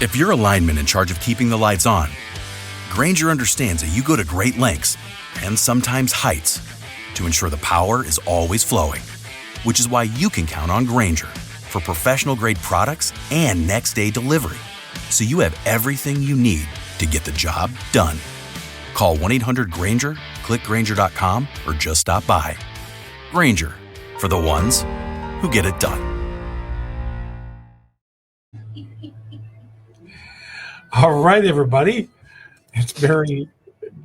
If you're a lineman in charge of keeping the lights on, Grainger understands that you go to great lengths and sometimes heights to ensure the power is always flowing, which is why you can count on Grainger for professional-grade products and next-day delivery, so you have everything you need to get the job done. Call 1-800-GRAINGER, click Grainger.com, or just stop by. Grainger, for the ones who get it done. All right, everybody. It's Barry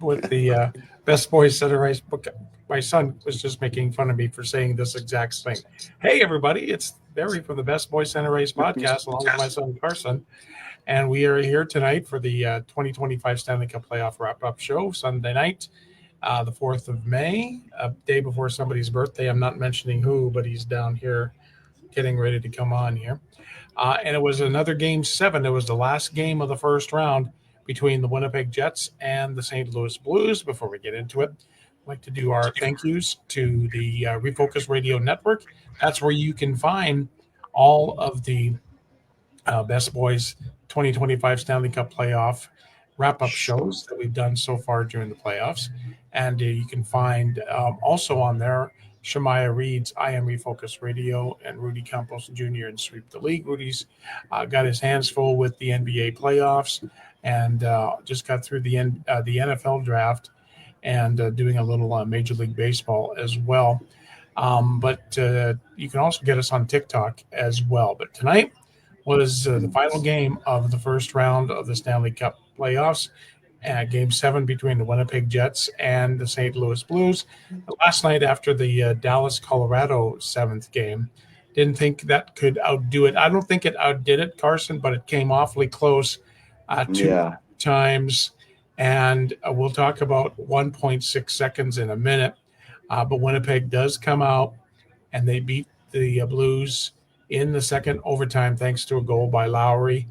with the Best Boys Center Ice book. My son was just making fun of me for saying this exact thing. Hey, everybody. It's Barry from the Best Boys Center Ice podcast, along with my son Carson. And we are here tonight for the 2025 Stanley Cup Playoff Wrap-Up Show, Sunday night, the 4th of May, a day before somebody's birthday. I'm not mentioning who, but he's down here getting ready to come on here. And it was another Game 7. It was the last game of the first round between the Winnipeg Jets and the St. Louis Blues. Before we get into it, I'd like to do our thank yous to the Refocused Radio Network. That's where you can find all of the Best Boys 2025 Stanley Cup Playoff wrap-up shows that we've done so far during the playoffs. And you can find also on there Shemaiah Reed's I Am Refocused Radio and Rudy Campos Jr. and Sweep the League. Rudy's got his hands full with the NBA playoffs and just got through the NFL draft and doing a little Major League Baseball as well. But you can also get us on TikTok as well. But tonight was the final game of the first round of the Stanley Cup playoffs. Game 7 between the Winnipeg Jets and the St. Louis Blues. Last night after the Dallas-Colorado 7th game, didn't think that could outdo it. I don't think it outdid it, Carson, but it came awfully close two times. And we'll talk about 1.6 seconds in a minute. But Winnipeg does come out, and they beat the Blues in the second overtime thanks to a goal by Lowry,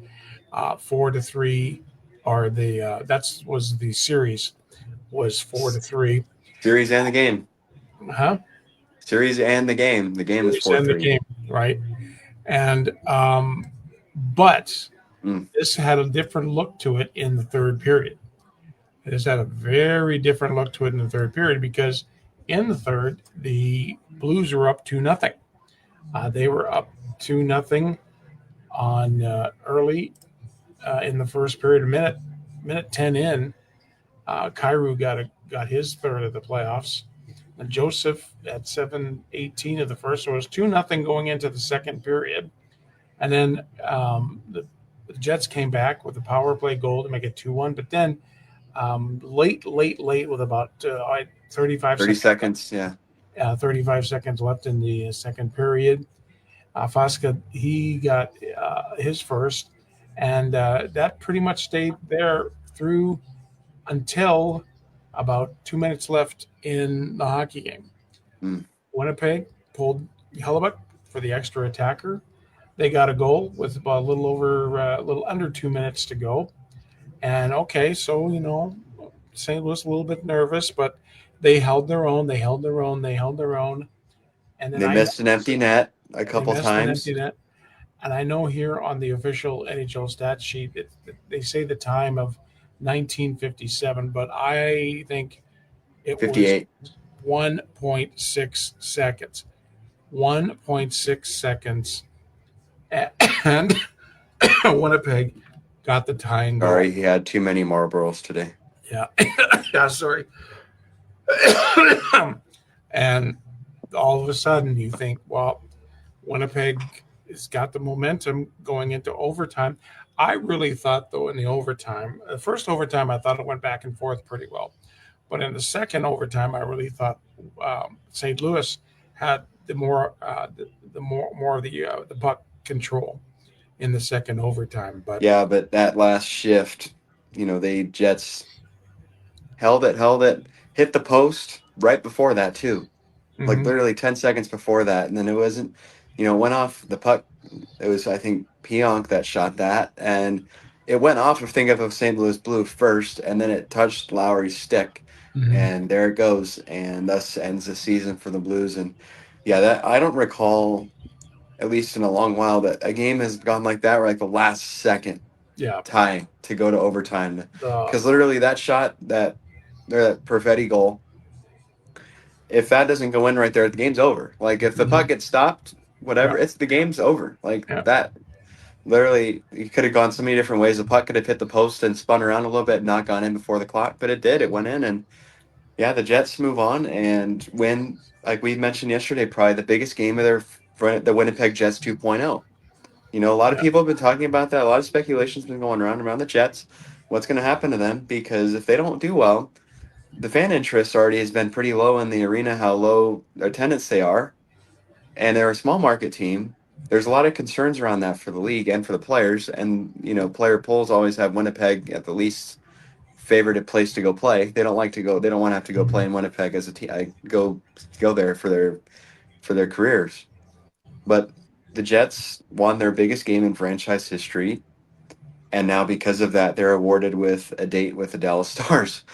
4-3. Or that was the series was 4-3. Series and the game. Series and the game. The game is 4-3. Right. And but this had a different look to it in the third period. This had a very different look to it in the third period because in the third, the Blues were up 2-0. They were up 2-0 on early. In the first period, minute 10 in, Kyrou got his third of the playoffs, and Joseph at 7:18 of the first. So it was 2-0 going into the second period, and then the Jets came back with a power play goal to make it 2-1. But then late with about 30 seconds, 35 seconds left in the second period, Fosca he got his first. And that pretty much stayed there through until about 2 minutes left in the hockey game. Winnipeg pulled Hellebuck for the extra attacker. They got a goal with about a little under 2 minutes to go. And okay, so St. Louis a little bit nervous, but they held their own. And then they missed an empty net a couple times. And I know here on the official NHL stat sheet, they say the time of 1957, but I think it 58. Was 1.6 seconds. 1.6 seconds. And Winnipeg got the tying goal. Sorry, he had too many Marlboros today. Yeah, sorry. And all of a sudden you think, well, Winnipeg – it's got the momentum going into overtime. I really thought, though, in the first overtime, I thought it went back and forth pretty well. But in the second overtime, I really thought St. Louis had the more of the puck control in the second overtime. But that last shift, they Jets held it, hit the post right before that too, like literally 10 seconds before that, and then it wasn't. Went off the puck. It was, I think, Pionk that shot that. And it went off of St. Louis Blue first, and then it touched Lowry's stick. And there it goes. And thus ends the season for the Blues. And, that I don't recall, at least in a long while, that a game has gone like that where, like, the last second tie to go to overtime. Uh, Because literally that shot, that Perfetti goal, if that doesn't go in right there, the game's over. Like if the puck gets stopped, whatever, yeah, the game's over. Like yeah. that. Literally, it could have gone so many different ways. The puck could have hit the post and spun around a little bit, not gone in before the clock, but it did. It went in, and yeah, the Jets move on and win. Like we mentioned yesterday, probably the biggest game of the Winnipeg Jets 2.0. You know, a lot of Yeah. people have been talking about that. A lot of speculation's been going around the Jets. What's going to happen to them? Because if they don't do well, the fan interest already has been pretty low in the arena. How low attendance they are, and they're a small market team. There's a lot of concerns around that for the league and for the players. And you know, player polls always have Winnipeg at the least favored place to go play. They don't like to go. They don't want to have to go play in Winnipeg as a team. I go there for their careers. But the Jets won their biggest game in franchise history, and now because of that, they're awarded with a date with the Dallas Stars,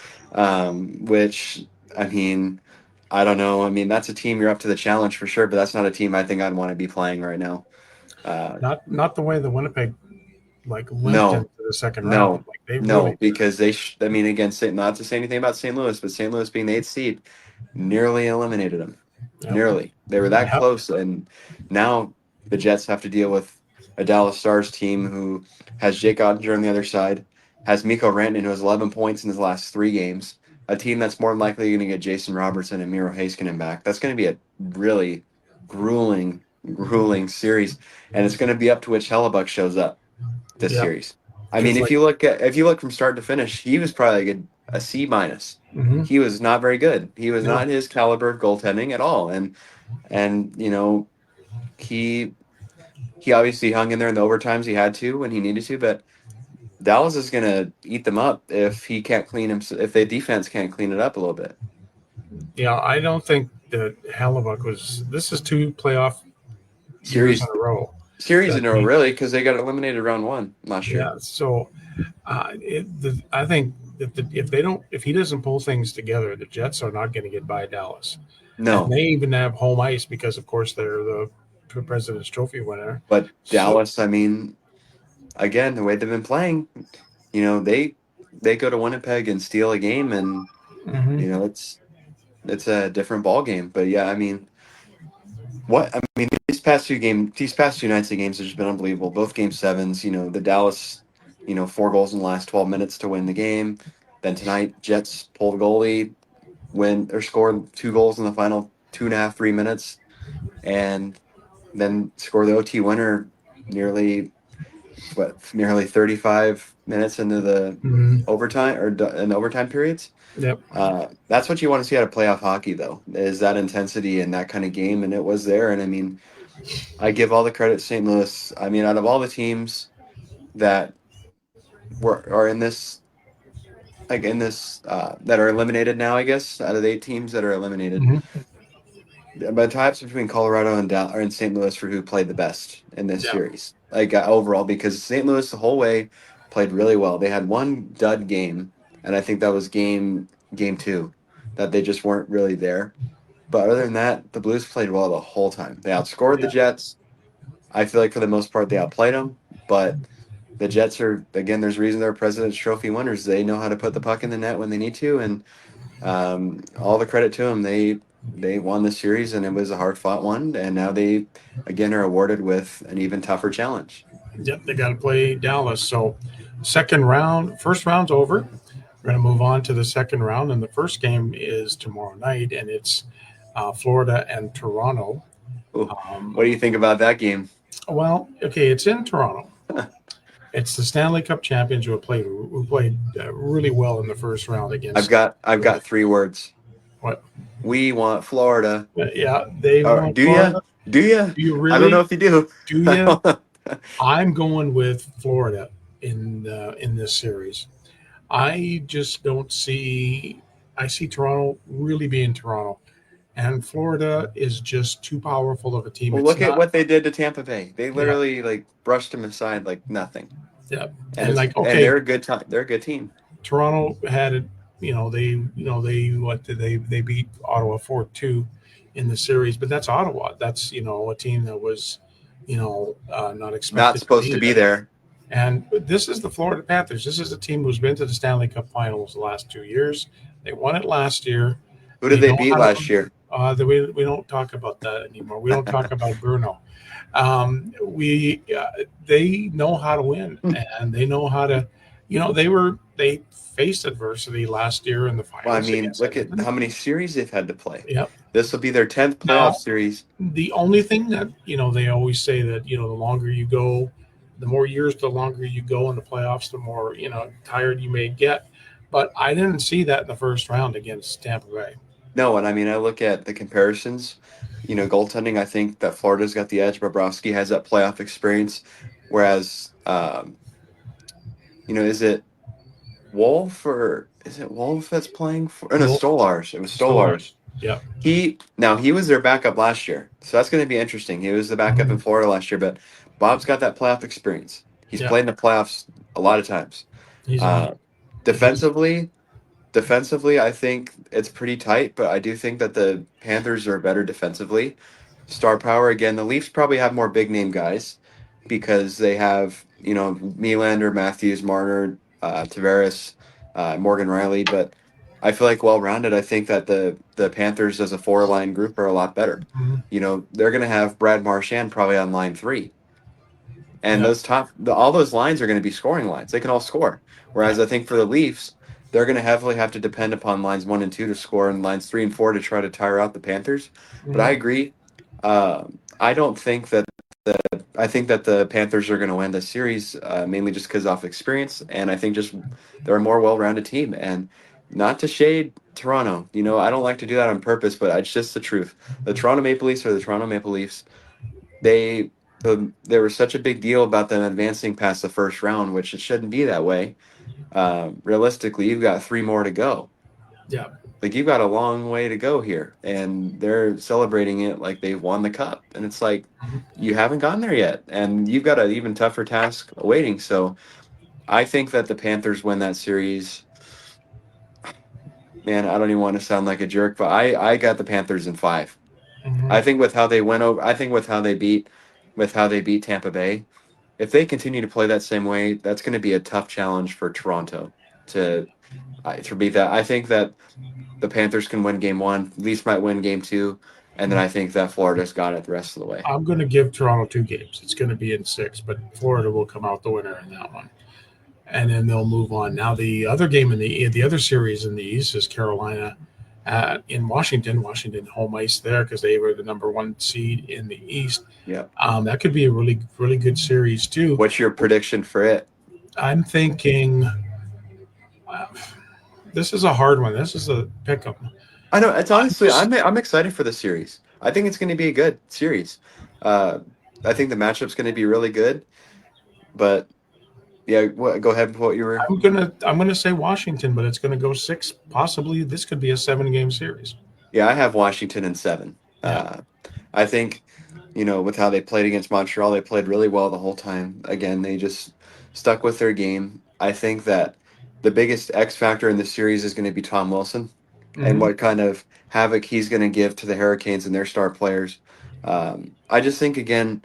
which I mean, I don't know. I mean, that's a team you're up to the challenge for sure, but that's not a team I think I'd want to be playing right now. Not the way the Winnipeg like limped No, into the second round. no, Like they no, really, because I mean, again, not to say anything about St. Louis, but St. Louis being the eighth seed nearly eliminated them. yep, Nearly. They were that yep, close. And now the Jets have to deal with a Dallas Stars team who has Jake Ottinger on the other side, has Mikko Rantanen, who has 11 points in his last 3 games, a team that's more than likely going to get Jason Robertson and Miro Heiskanen back. That's going to be a really grueling series. And it's going to be up to which Hellebuck shows up this yep. series. I mean, It's if like, you look from start to finish, he was probably like a C minus. mm-hmm, He was not very good. He was no, not his caliber of goaltending at all. And you know, he obviously hung in there in the overtimes he had to when he needed to, but Dallas is gonna eat them up if he can't if the defense can't clean it up a little bit. yeah. I don't think that Hellebuck was. This is 2 playoff years in Series a row series that in a row, he, really, because they got eliminated round 1 last year. yeah. So I think that if he doesn't pull things together, the Jets are not going to get by Dallas, and No, they even have home ice because, of course, they're the President's Trophy winner. but So Dallas, I mean, again, the way they've been playing, you know, they go to Winnipeg and steal a game, and mhm. you know, it's a different ball game. But yeah, I mean, these past 2 nights of games have just been unbelievable. Both game sevens, you know, the Dallas, you know, 4 goals in the last 12 minutes to win the game. Then tonight, Jets pull the goalie, win or score 2 goals in the final 2.5, 3 minutes, and then score the OT winner nearly nearly 35 minutes into the Mhm. overtime in the overtime periods. Yep. That's what you want to see out of playoff hockey, though, is that intensity and that kind of game, and it was there. And I mean, I give all the credit to St. Louis. I mean, out of all the teams that are in this, that are eliminated now, I guess, out of the 8 teams that are eliminated, Mhm. but tie-ups between Colorado and St. Louis for who played the best in this Yeah. series, like overall, because St. Louis the whole way played really well. They had one dud game, and I think that was game 2, that they just weren't really there. But other than that, the Blues played well the whole time. They outscored the Yeah. Jets. I feel like for the most part they outplayed them, but the Jets are, again, there's a reason they're President's Trophy winners. They know how to put the puck in the net when they need to, and all the credit to them. They won the series, and it was a hard fought one. And now they again are awarded with an even tougher challenge. Yep. They got to play Dallas. So second round, first round's over. We're going to move on to the second round, and the first game is tomorrow night, and it's Florida and Toronto. Ooh, Um, what do you think about that game? well, okay, it's in Toronto. It's the Stanley Cup champions who played really well in the first round I've against got 3 words. what? We want Florida. Yeah, they want Do you? Florida. Do you? Do you I don't know really? if you do. Do you? I'm going with Florida in this series. I just don't see. I see Toronto really being Toronto, and Florida is just too powerful of a team. Well, It's look at not. what they did to Tampa Bay. They Yeah, literally like brushed them aside like nothing. yeah, And and like and okay, they're a good time. They're a good team. Toronto had it. They what did they beat Ottawa 4-2 in the series, but that's Ottawa. That's a team that was not Not expected to supposed be to be there. there. And this is the Florida Panthers. This is a team who's been to the Stanley Cup Finals the last 2 years. They won it last year. Who did they beat last year? We don't talk about that anymore. We don't talk about Bruno. They know how to win, and they know how to. They faced adversity last year in the finals. Well, I mean, look at how many series they've had to play. Yep. This will be their 10th playoff series. The only thing that they always say that the longer you go, the more years, the longer you go in the playoffs, the more tired you may get. But I didn't see that in the first round against Tampa Bay. No, and I mean, I look at the comparisons. Goaltending, I think that Florida's got the edge. Bobrovsky has that playoff experience, whereas, is it Wolf that's playing for? No, Stolars. It was Stolars. Yeah. He was their backup last year, so that's going to be interesting. He was the backup in Florida last year, but Bob's got that playoff experience. He's played in the playoffs a lot of times. Defensively, I think it's pretty tight, but I do think that the Panthers are better defensively. Star power, again, the Leafs probably have more big-name guys because they have, Nylander, Matthews, Marner, Tavares, Morgan Riley, but I feel like well-rounded. I think that the Panthers as a four-line group are a lot better. Mm-hmm. They're going to have Brad Marchand probably on line 3. And all those lines are going to be scoring lines. They can all score. Whereas I think for the Leafs, they're going to heavily have to depend upon lines 1 and 2 to score, and lines 3 and 4 to try to tire out the Panthers. Mm-hmm. But I agree. I don't think that I think that the Panthers are going to win this series mainly just because of experience, and I think just they're a more well-rounded team. And not to shade Toronto, I don't like to do that on purpose, but it's just the truth. The Toronto Maple Leafs are the Toronto Maple Leafs. There was such a big deal about them advancing past the first round, which it shouldn't be that way. Realistically, you've got 3 more to go. Yeah. Like, you've got a long way to go here, and they're celebrating it like they've won the cup. And it's like, you haven't gotten there yet, and you've got an even tougher task awaiting. So I think that the Panthers win that series. Man, I don't even want to sound like a jerk, but I got the Panthers in 5. Mm-hmm. I think with how they went over, I think with how they beat Tampa Bay, if they continue to play that same way, that's going to be a tough challenge for Toronto to beat that. I think that the Panthers can win game 1, Leafs might win game 2, and then I think that Florida's got it the rest of the way. I'm going to give Toronto 2 games. It's going to be in 6, but Florida will come out the winner in that one. And then they'll move on. Now, the other game in the other series in the East is Carolina in Washington. Washington home ice there because they were the number 1 seed in the East. Yeah. That could be a really, really good series too. What's your prediction for it? I'm thinking this is a hard one. This is a pick 'em. I know. It's honestly, I'm excited for the series. I think it's going to be a good series. I think the matchup's going to be really good. But yeah, go ahead with what you were. I'm gonna say Washington, but it's gonna go 6. Possibly this could be a 7-game series. Yeah, I have Washington in 7. Yeah. I think, with how they played against Montreal, they played really well the whole time. Again, they just stuck with their game. I think that the biggest X factor in the series is going to be Tom Wilson and what kind of havoc he's going to give to the Hurricanes and their star players. I just think, again,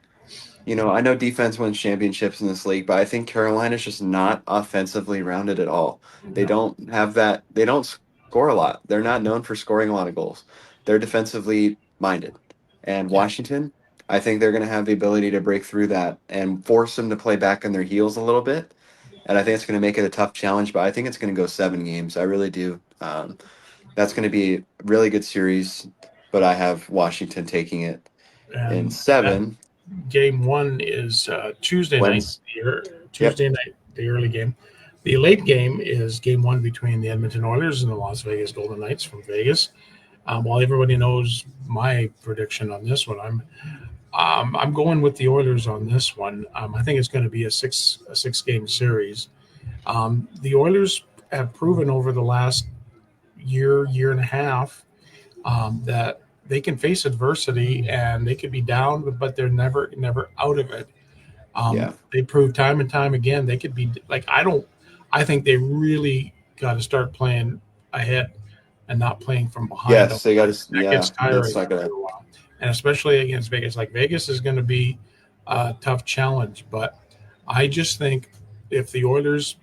I know defense wins championships in this league, but I think Carolina's just not offensively rounded at all. They don't have that. They don't score a lot. They're not known for scoring a lot of goals. They're defensively minded. And Washington, I think they're going to have the ability to break through that and force them to play back on their heels a little bit. And I think it's going to make it a tough challenge, but I think it's going to go 7 games. I really do. That's going to be a really good series, but I have Washington taking it in 7. Game 1 is Tuesday night, the early game. The late game is game 1 between the Edmonton Oilers and the Las Vegas Golden Knights from Vegas. While everybody knows my prediction on this one, I'm going with the Oilers on this one. I think it's going to be a 6-game series. The Oilers have proven over the last year and a half that they can face adversity and they could be down, but they're never out of it. They prove time and time again they could be like I think they really got to start playing ahead and not playing from behind. Yes, they got to. That gets tiring after a while, and especially against Vegas. Like Vegas is going to be a tough challenge, but I just think if the Oilers,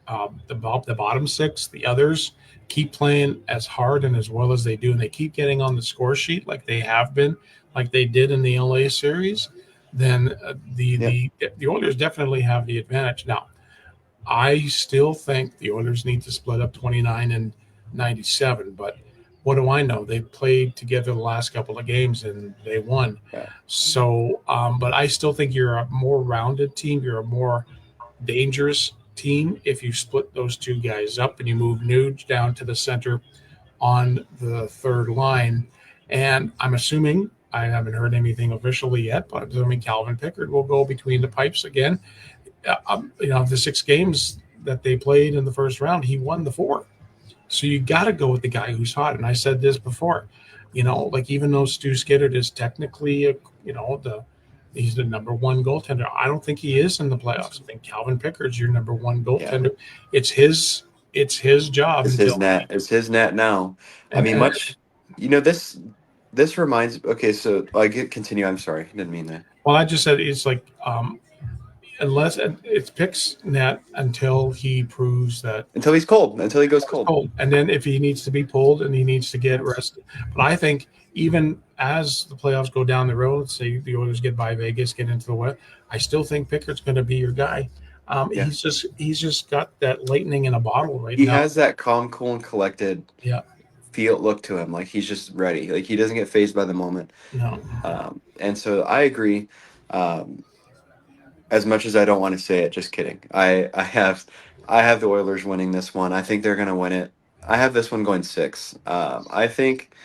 the bottom six, the others keep playing as hard and as well as they do, and they keep getting on the score sheet like they have been, like they did in the LA series, then Yeah. the Oilers definitely have the advantage. Now, I still think the Oilers need to split up 29 and 97, but what do I know? They played together the last couple of games and they won. Yeah. So, but I still think you're a more rounded team. You're a more dangerous team if you split those two guys up and you move Nuge down to the center on the third line. And I'm assuming, I haven't heard anything officially yet, but I'm assuming Calvin Pickard will go between the pipes again. The 6 games that they played in the first round, he won the 4. So you got to go with the guy who's hot. And I said this before, like even though Stu Skiddard is technically, he's the number one goaltender. I don't think he is in the playoffs. I think Calvin Pickard's your number one goaltender. Yeah. It's his job. It's his net. It's his net now. I mean, this reminds. Okay, so continue. I'm sorry, I didn't mean that. Well, I just said it's like unless it's Pick's net until he proves that until he goes cold, and then if he needs to be pulled and he needs to get rested. But I think even as the playoffs go down the road, say the Oilers get by Vegas, get into the West, I still think Pickard's going to be your guy. He's just got that lightning in a bottle right now. He has that calm, cool, and collected look to him. Like he's just ready. Like he doesn't get fazed by the moment. No. And so I agree. As much as I don't want to say it, just kidding. I have the Oilers winning this one. I think they're going to win it. I have this one going 6. I think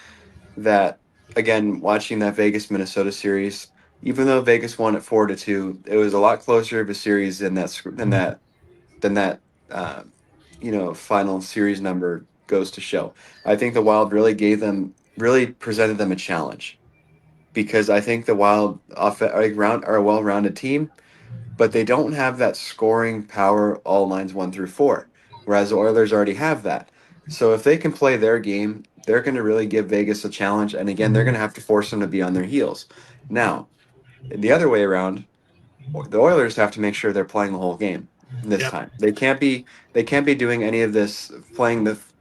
that, again, watching that Vegas-Minnesota series, even though Vegas won at 4-2, it was a lot closer of a series than that final series number goes to show. I think the Wild really presented them a challenge, because I think the Wild are a well-rounded team, but they don't have that scoring power all lines 1 through 4, whereas the Oilers already have that. So if they can play their game, they're going to really give Vegas a challenge, and again, they're going to have to force them to be on their heels. Now, the other way around, the Oilers have to make sure they're playing the whole game this time. They can't be doing any of this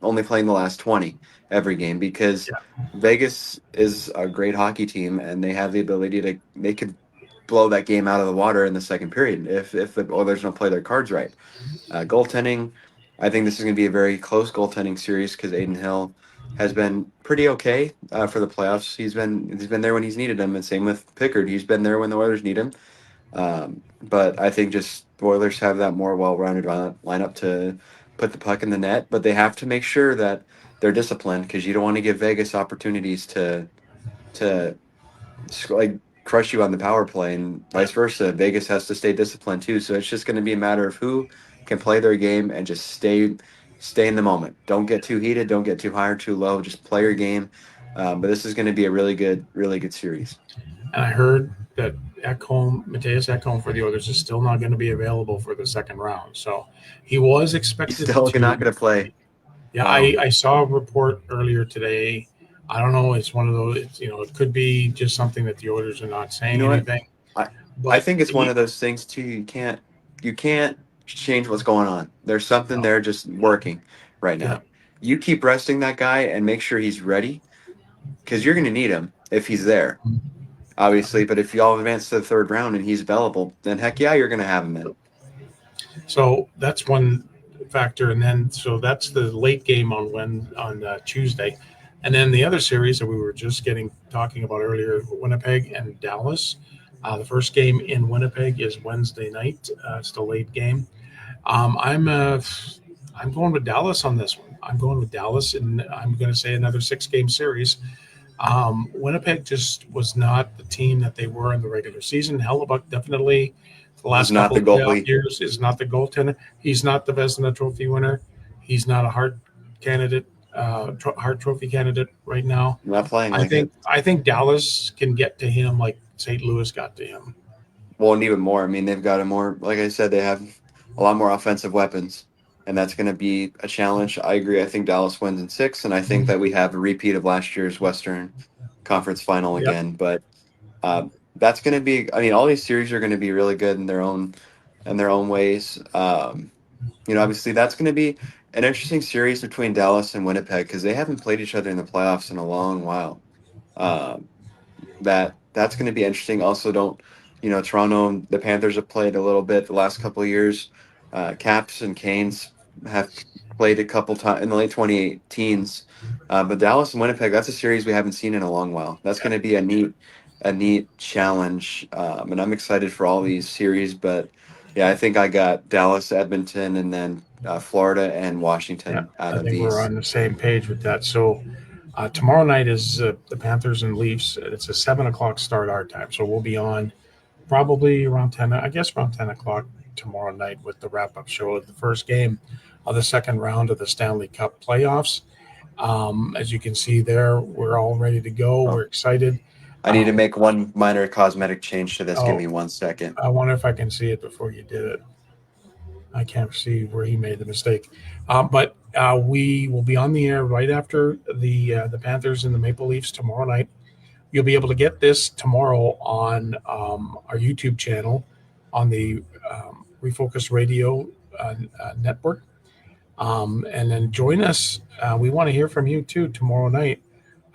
only playing the last 20 every game, because Vegas is a great hockey team and they have the ability they could blow that game out of the water in the second period if the Oilers don't play their cards right. Goaltending, I think this is going to be a very close goaltending series, because Adin Hill has been pretty okay for the playoffs. He's been there when he's needed him, and same with Pickard. He's been there when the Oilers need him. But I think just the Oilers have that more well-rounded lineup to put the puck in the net, but they have to make sure that they're disciplined, because you don't want to give Vegas opportunities to crush you on the power play, and vice versa. Vegas has to stay disciplined too. So it's just going to be a matter of who can play their game and just stay in the moment. Don't get too heated. Don't get too high or too low. Just play your game. But this is going to be a really good series. And I heard that Matthias Ekholm for the Oilers is still not going to be available for the second round. So he was expected. He's still not going to play. Yeah, I saw a report earlier today. I don't know. It's one of those. It could be just something that the Oilers are not saying anything. I think it's one of those things too. You can't change what's going on. There's something there just working right now. You keep resting that guy and make sure he's ready, because you're going to need him if he's there, obviously. But if y'all advance to the third round and he's available, then heck yeah, you're going to have him in. So that's one factor, and then so that's the late game on Tuesday. And then the other series that we were just talking about earlier, Winnipeg and Dallas. The first game in Winnipeg is Wednesday night. It's the late game. I'm going with Dallas on this one. I'm going with Dallas, and I'm going to say another 6-game series. Winnipeg just was not the team that they were in the regular season. Hellebuck definitely, the last couple of playoff years, is not the goaltender. He's not the Vezina Trophy winner. He's not a Hart Trophy candidate right now. Not playing. I think Dallas can get to him like St. Louis got to him. Well, and even more. I mean, they've got like I said, they have a lot more offensive weapons, and that's going to be a challenge. I agree. I think Dallas wins in 6, and I think that we have a repeat of last year's Western Conference Final again. But that's going to be. I mean, all these series are going to be really good in their own in their own ways. Obviously that's going to be an interesting series between Dallas and Winnipeg because they haven't played each other in the playoffs in a long while. Um, that's going to be interesting. Also, don't Toronto, the Panthers have played a little bit the last couple of years. Caps and Canes have played a couple times in the late 2018s. But Dallas and Winnipeg, that's a series we haven't seen in a long while. That's going to be a neat challenge, and I'm excited for all these series. But yeah, I think I got Dallas, Edmonton, and then Florida and Yeah, Washington out I of think we're these. on the same page with that. So tomorrow night is the Panthers and Leafs. It's a 7 o'clock start our time, so we'll be on probably around 10. I guess around 10 o'clock tomorrow night with the wrap up show of the first game of the second round of the Stanley Cup Playoffs. As you can see there, we're all ready to go. Oh, We're excited. I need to make one minor cosmetic change to this. Give Oh, me 1 second. I wonder if I can see it before you did it. I can't see where he made the mistake. But we will be on the air right after the Panthers and the Maple Leafs tomorrow night. You'll be able to get this tomorrow on our YouTube channel on the Refocused Radio network. And then join us. We want to hear from you too tomorrow night.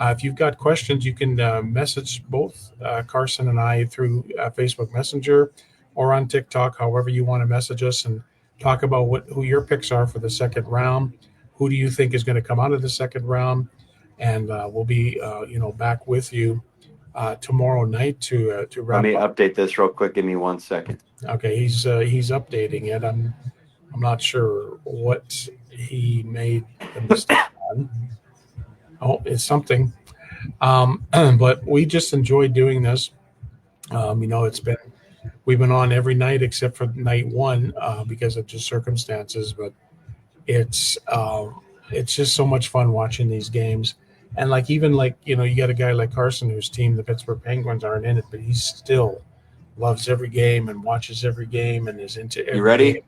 If you've got questions, you can message both Carson and I through Facebook Messenger or on TikTok, however you want to message us and talk about who your picks are for the second round. Who do you think is going to come out of the second round? And we'll be, back with you tomorrow night to Let wrap me up. update this real quick. Give me 1 second. Okay, he's updating it. I'm not sure what he made the mistake on. Oh, it's something. But we just enjoy doing this. We've been on every night except for night one because of just circumstances. But it's it's just so much fun watching these games. And you got a guy like Carson whose team, the Pittsburgh Penguins, aren't in it, but he still loves every game and watches every game and is into You every game. ready?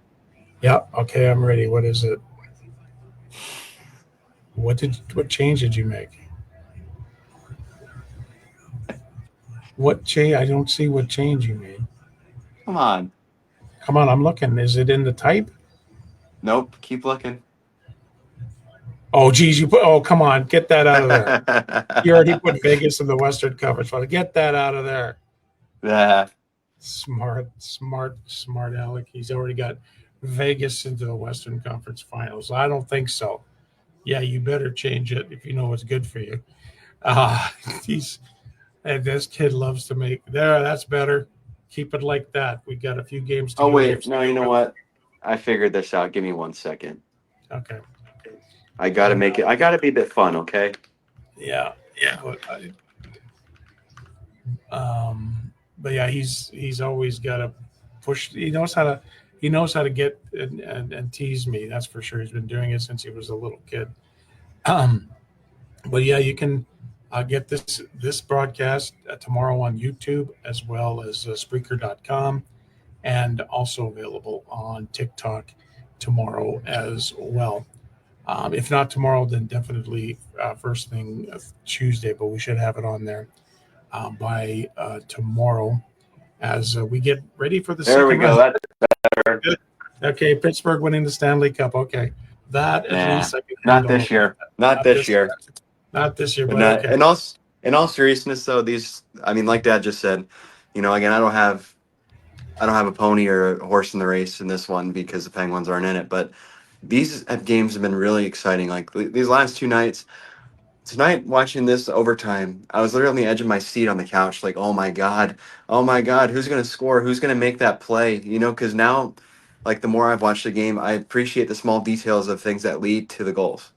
Yeah. Okay, I'm ready. What is it? What change did you make? What change? I don't see what change you made. Come on. Come on, I'm looking. Is it in the type? Nope. Keep looking. Oh, geez, you put. Oh, come on, get that out of there. You already put Vegas in the Western Conference Final. Get that out of there. Yeah. Smart, Alec. He's already got Vegas into the Western Conference Finals. I don't think so. Yeah, you better change it if you know what's good for you. Uh, he's and this kid loves to make there. That's better. Keep it like that. We got a few games to Oh go here. wait. No. You know what? I figured this out. Give me 1 second. Okay. I gotta make it. I gotta be a bit fun. Okay. Yeah. But yeah, he's always got to push. He knows how to get and tease me. That's for sure. He's been doing it since he was a little kid. But yeah, you can get this broadcast tomorrow on YouTube as well as Spreaker.com, and also available on TikTok tomorrow as well. If not tomorrow, then definitely first thing Tuesday. But we should have it on there by tomorrow as we get ready for the There we second go. round. That's better. Good. Okay, Pittsburgh winning the Stanley Cup. Okay, that at least I can Not handle. this year. Not this year. Not this year, But but okay. in all seriousness, though, these. I mean, like Dad just said, again, I don't have a pony or a horse in the race in this one because the Penguins aren't in it. But these games have been really exciting. Like these last two nights. Tonight, watching this overtime, I was literally on the edge of my seat on the couch, like, oh my God, who's going to score? Who's going to make that play? Because now, like, the more I've watched the game, I appreciate the small details of things that lead to the goals.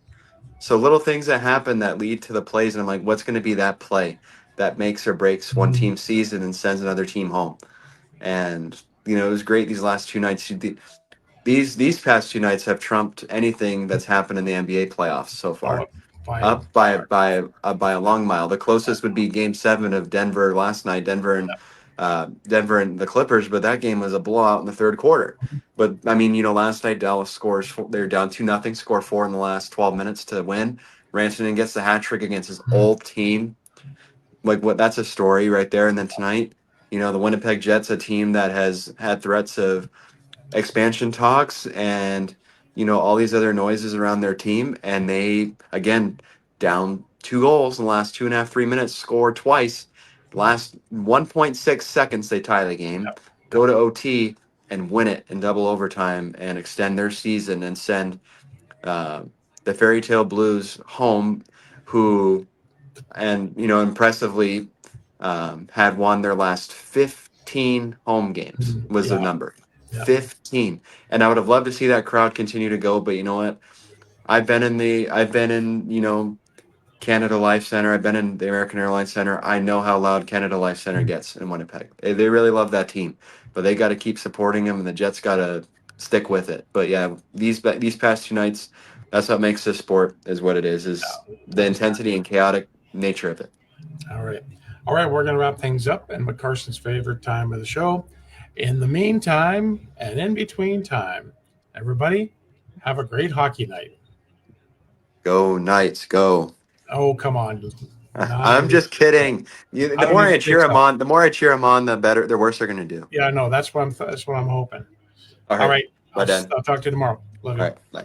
So little things that happen that lead to the plays, and I'm like, what's going to be that play that makes or breaks one team's season and sends another team home? And, it was great these last two nights. These past two nights have trumped anything that's happened in the NBA playoffs so far. Up by a long mile. The closest would be Game 7 of Denver last night. Denver and the Clippers, but that game was a blowout in the third quarter. But I mean, last night Dallas scores. They're down 2-0, score 4 in the last 12 minutes to win. Rantanen gets the hat trick against his old team. Like what? That's a story right there. And then tonight, the Winnipeg Jets, a team that has had threats of expansion talks and all these other noises around their team, and they again down 2 goals in the last 2.5 3 minutes, score twice. Last 1.6 seconds they tie the game, go to OT and win it in double overtime and extend their season and send the Fairy Tale Blues home, who impressively had won their last 15 home games was the number. 15. And I would have loved to see that crowd continue to go, but you know what? I've been in Canada Life Center. I've been in the American Airlines Center. I know how loud Canada Life Center gets in Winnipeg. They really love that team, but they got to keep supporting them, and the Jets got to stick with it. But yeah, these past 2 nights, that's what makes this sport is what it is the intensity and chaotic nature of it. All right. We're going to wrap things up and with Carson's favorite time of the show. In the meantime and in between time, everybody have a great hockey night. Go Knights, go. Oh, come on. I'm just kidding. The more I cheer them on, the better, the worse they're going to do. Yeah, no, that's what I'm hoping. All right. All right. Bye, Dan. I'll talk to you tomorrow. Love you. All right. Bye.